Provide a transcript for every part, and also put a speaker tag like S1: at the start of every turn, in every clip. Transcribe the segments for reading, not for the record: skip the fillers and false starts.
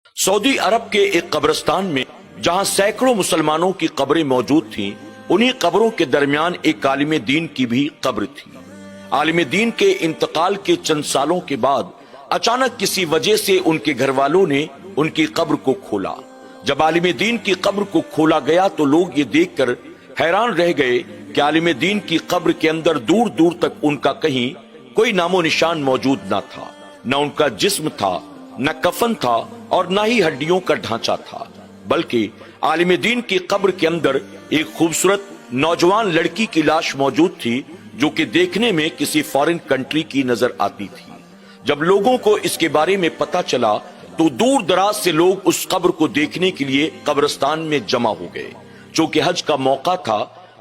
S1: Saudi अरब के एक कब्रिस्तान में जहां सैकड़ों मुसलमानों की कब्रें मौजूद थीं, उन्हीं कब्रों के दरमियान एक आलिम दीन की भी कब्र थी। आलिम दीन के इंतकाल के चंद सालों के बाद अचानक किसी वजह से उनके घर वालों ने उनकी कब्र को खोला। जब आलिम दीन की कब्र को खोला गया तो लोग ये देखकर हैरान रह गए कि आलिम दीन की कब्र के अंदर दूर दूर तक उनका कहीं कोई नामो निशान मौजूद न था। न उनका जिस्म था, न कफन था और न ही हड्डियों का ढांचा था, बल्कि आलिम दीन की कब्र के अंदर एक खूबसूरत नौजवान लड़की की लाश मौजूद थी, जो कि देखने में किसी फॉरेन कंट्री की नजर आती थी। जब लोगों को इसके बारे में पता चला तो दूर दराज से लोग उस कब्र को देखने के लिए कब्रिस्तान में जमा हो गए। चूंकि हज का मौका था,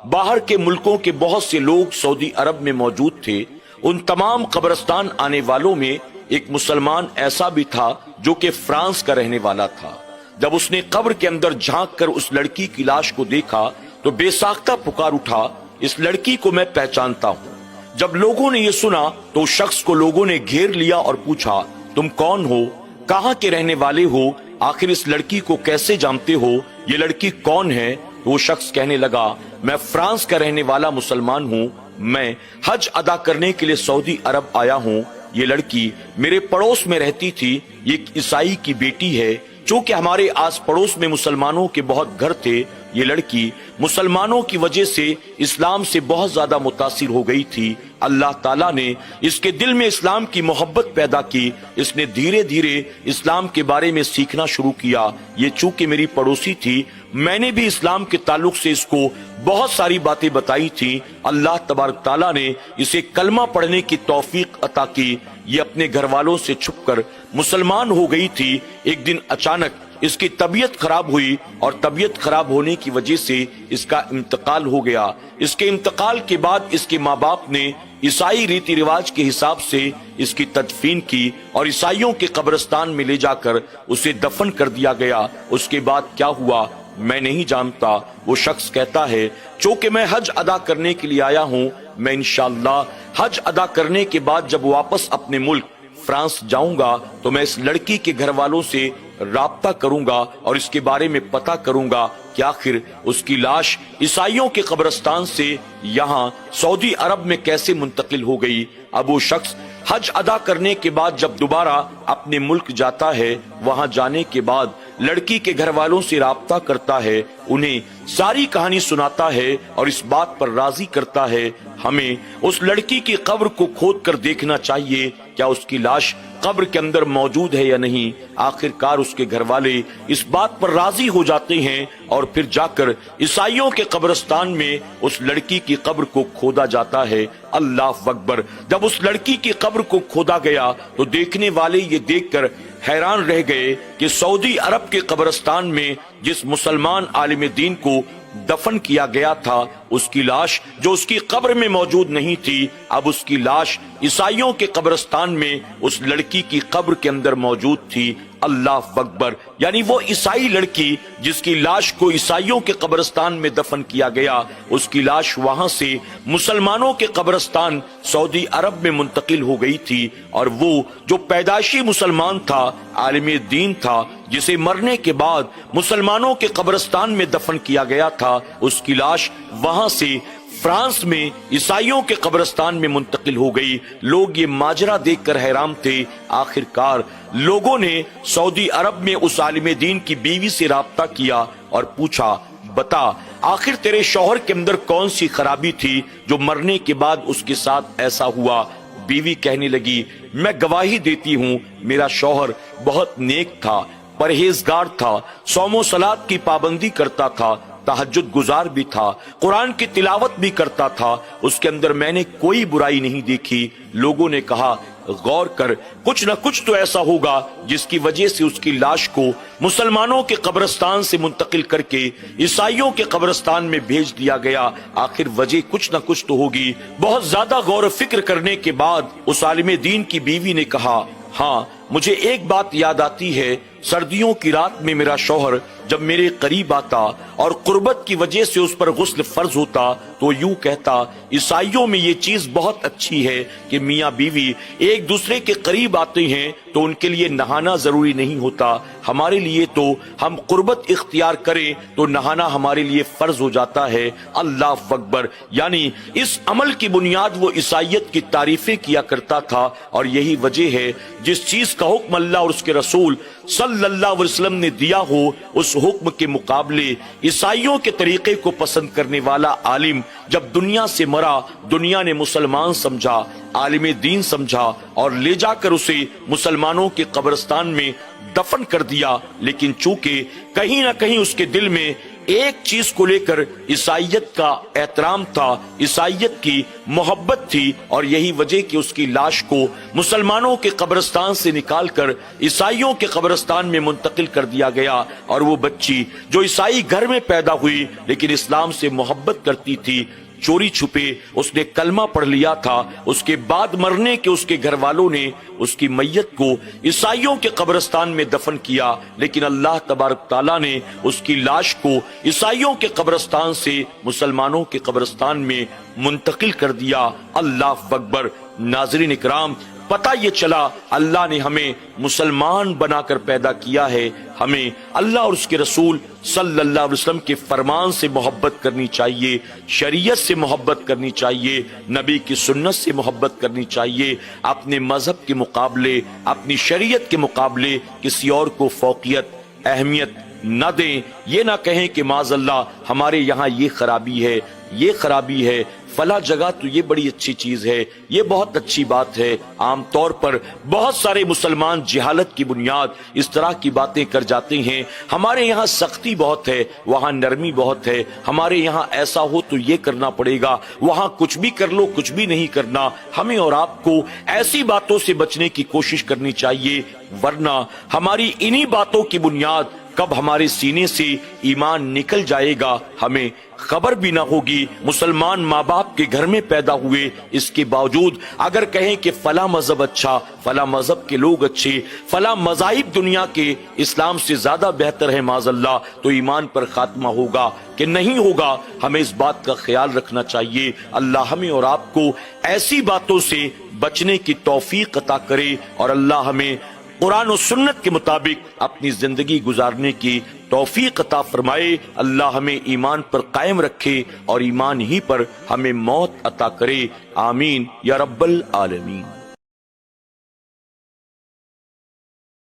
S1: बाहर के मुल्कों के बहुत से लोग सऊदी अरब में मौजूद थे। उन तमाम कब्रिस्तान आने वालों में एक मुसलमान ऐसा भी था जो कि फ्रांस का रहने वाला था। जब उसने कब्र के अंदर झांक कर उस लड़की की लाश को देखा तो बेसाख्ता पुकार उठा, इस लड़की को मैं पहचानता हूँ। जब लोगों ने ये सुना तो उस शख्स को लोगों ने घेर लिया और पूछा, तुम कौन हो, कहाँ के रहने वाले हो, आखिर इस लड़की को कैसे जानते हो, ये लड़की कौन है? तो वो शख्स कहने लगा, मैं फ्रांस का रहने वाला मुसलमान हूँ, मैं हज अदा करने के लिए सऊदी अरब आया हूँ। ये लड़की मेरे पड़ोस में रहती थी, ये एक ईसाई की बेटी है। चूंकि हमारे आस पड़ोस में मुसलमानों के बहुत घर थे, ये लड़की मुसलमानों की वजह से इस्लाम से बहुत ज्यादा मुतासिर हो गई थी। अल्लाह ताला ने इसके दिल में इस्लाम की मोहब्बत पैदा की। इसने धीरे धीरे इस्लाम के बारे में सीखना शुरू किया। ये चूंकि मेरी पड़ोसी थी, मैंने भी इस्लाम के ताल्लुक से इसको बहुत सारी बातें बताई थी। अल्लाह तबारक ताला ने इसे कलमा पढ़ने की तौफीक अता की। ये अपने घर वालों से छुपकर मुसलमान हो गई थी। एक दिन अचानक इसकी तबीयत खराब हुई और तबीयत खराब होने की वजह से इसका इंतकाल हो गया। इसके इंतकाल के बाद इसके माँ बाप ने ईसाई रीति रिवाज के हिसाब से इसकी तदफीन की और ईसाइयों के कब्रिस्तान में ले जाकर उसे दफन कर दिया गया। उसके बाद क्या हुआ मैं नहीं जानता। वो शख्स कहता है, चूंकि मैं हज अदा करने के लिए आया हूँ, मैं इंशाअल्लाह हज अदा करने के बाद जब वापस अपने मुल्क फ्रांस जाऊंगा तो मैं इस लड़की के घर वालों से राब्ता करूंगा और इसके बारे में पता करूंगा कि आखिर उसकी लाश ईसाइयों के कब्रिस्तान से यहाँ सऊदी अरब में कैसे मुंतकिल हो गई। अब वो शख्स हज अदा करने के बाद जब दोबारा अपने मुल्क जाता है, वहां जाने के बाद लड़की के घर वालों से राब्ता करता है, उन्हें सारी कहानी सुनाता है और इस बात पर राजी करता है हमें उस लड़की की कब्र को खोद कर देखना चाहिए, क्या उसकी लाश कब्र के अंदर मौजूद है या नहीं। आखिरकार उसके घर वाले इस बात पर राजी हो जाते हैं और फिर जाकर ईसाइयों के कब्रिस्तान में उस लड़की की कब्र को खोदा जाता है। अल्लाह अकबर। जब उस लड़की की कब्र को खोदा गया तो देखने वाले ये देखकर हैरान रह गए कि सऊदी अरब के कब्रिस्तान में जिस मुसलमान आलिम दीन को दफन किया गया था, उसकी लाश जो उसकी कब्र में मौजूद नहीं थी, अब उसकी लाश ईसाइयों के कब्रिस्तान में उस लड़की की कब्र के अंदर मौजूद थी। अल्लाह अकबर। यानी वो ईसाई लड़की जिसकी लाश को ईसाइयों के कब्रिस्तान में दफन किया गया, उसकी लाश वहां से मुसलमानों के कब्रिस्तान सऊदी अरब में मुंतकिल हो गई थी। और वो जो पैदाइशी मुसलमान था, आलिम दीन था, जिसे मरने के बाद मुसलमानों के कब्रिस्तान में दफन किया गया था, उसकी लाश वहां से फ्रांस में ईसाइयों के कब्रिस्तान में मुंतकिल हो गई। लोग ये माजरा देखकर हैरान थे। आखिरकार लोगों ने सऊदी अरब में उस आलिम दीन की बीवी से राब्ता किया और पूछा, बता आखिर तेरे शौहर के अंदर कौन सी खराबी थी जो मरने के बाद उसके साथ ऐसा हुआ। बीवी कहने लगी, मैं गवाही देती हूँ, मेरा शौहर बहुत नेक था, परहेजगार था, सौमो सलात की पाबंदी करता था, तहज्जुद गुजार भी था, कुरान की तिलावत भी करता था, उसके अंदर मैंने कोई बुराई नहीं देखी। लोगों ने कहा, गौर कर, कुछ न कुछ तो ऐसा होगा जिसकी वजह से उसकी लाश को मुसलमानों के कब्रिस्तान से मुंतकिल करके ईसाइयों के कब्रिस्तान में भेज दिया गया। आखिर वजह कुछ न कुछ तो होगी। बहुत ज्यादा गौर फिक्र करने के बाद उस आलिम दीन की बीवी ने कहा, हाँ मुझे एक बात याद आती है, سردیوں کی رات میں میرا شوہر جب میرے قریب آتا اور قربت کی وجہ سے اس پر غسل فرض ہوتا تو یوں کہتا، عیسائیوں میں یہ چیز بہت اچھی ہے کہ میاں بیوی ایک دوسرے کے قریب آتے ہیں تو ان کے لیے نہانا ضروری نہیں ہوتا، ہمارے لیے تو ہم قربت اختیار کریں تو نہانا ہمارے لیے فرض ہو جاتا ہے۔ اللہ اکبر۔ یعنی اس عمل کی بنیاد وہ عیسائیت کی تعریفیں کیا کرتا تھا، اور یہی وجہ ہے جس چیز کا حکم اللہ اور اس کے رسول صلی اللہ علیہ وسلم نے دیا ہو اس حکم کے مقابلے عیسائیوں کے طریقے کو پسند کرنے والا عالم جب دنیا سے مرا، دنیا نے مسلمان سمجھا، عالم دین سمجھا، اور لے جا کر اسے مسلمانوں کے قبرستان میں دفن کر دیا۔ لیکن چونکہ کہیں نہ کہیں اس کے دل میں ایک چیز کو لے کر عیسائیت کا احترام تھا، عیسائیت کی محبت تھی، اور یہی وجہ کہ اس کی لاش کو مسلمانوں کے قبرستان سے نکال کر عیسائیوں کے قبرستان میں منتقل کر دیا گیا، اور وہ بچی جو عیسائی گھر میں پیدا ہوئی لیکن اسلام سے محبت کرتی تھی، چوری چھپے اس نے کلمہ پڑھ لیا تھا، اس کے بعد مرنے کے اس کے گھر والوں نے اس کی میت کو عیسائیوں کے قبرستان میں دفن کیا، لیکن اللہ تبارک تعالیٰ نے اس کی لاش کو عیسائیوں کے قبرستان سے مسلمانوں کے قبرستان میں منتقل کر دیا۔ اللہ اکبر۔ ناظرین اکرام، پتہ یہ چلا اللہ نے ہمیں مسلمان بنا کر پیدا کیا ہے، ہمیں اللہ اور اس کے رسول صلی اللہ علیہ وسلم کے فرمان سے محبت کرنی چاہیے، شریعت سے محبت کرنی چاہیے، نبی کی سنت سے محبت کرنی چاہیے، اپنے مذہب کے مقابلے، اپنی شریعت کے مقابلے کسی اور کو فوقیت اہمیت نہ دیں، یہ نہ کہیں کہ معاذ اللہ ہمارے یہاں یہ خرابی ہے، یہ خرابی ہے، فلاں جگہ تو یہ بڑی اچھی چیز ہے، یہ بہت اچھی بات ہے۔ عام طور پر بہت سارے مسلمان جہالت کی بنیاد اس طرح کی باتیں کر جاتے ہیں، ہمارے یہاں سختی بہت ہے، وہاں نرمی بہت ہے، ہمارے یہاں ایسا ہو تو یہ کرنا پڑے گا، وہاں کچھ بھی کر لو کچھ بھی نہیں کرنا۔ ہمیں اور آپ کو ایسی باتوں سے بچنے کی کوشش کرنی چاہیے، ورنہ ہماری انہی باتوں کی بنیاد کب ہمارے سینے سے ایمان نکل جائے گا ہمیں خبر بھی نہ ہوگی۔ مسلمان ماں باپ کے گھر میں پیدا ہوئے، اس کے باوجود اگر کہیں کہ فلاں مذہب اچھا، فلاں مذہب کے لوگ اچھے، فلاں مذاہب دنیا کے اسلام سے زیادہ بہتر ہے معاذ اللہ، تو ایمان پر خاتمہ ہوگا کہ نہیں ہوگا؟ ہمیں اس بات کا خیال رکھنا چاہیے۔ اللہ ہمیں اور آپ کو ایسی باتوں سے بچنے کی توفیق عطا کرے، اور اللہ ہمیں قرآن و سنت کے مطابق اپنی زندگی گزارنے کی توفیق عطا فرمائے۔ اللہ ہمیں ایمان پر قائم رکھے اور ایمان ہی پر ہمیں موت عطا کرے۔ آمین یا رب العالمین۔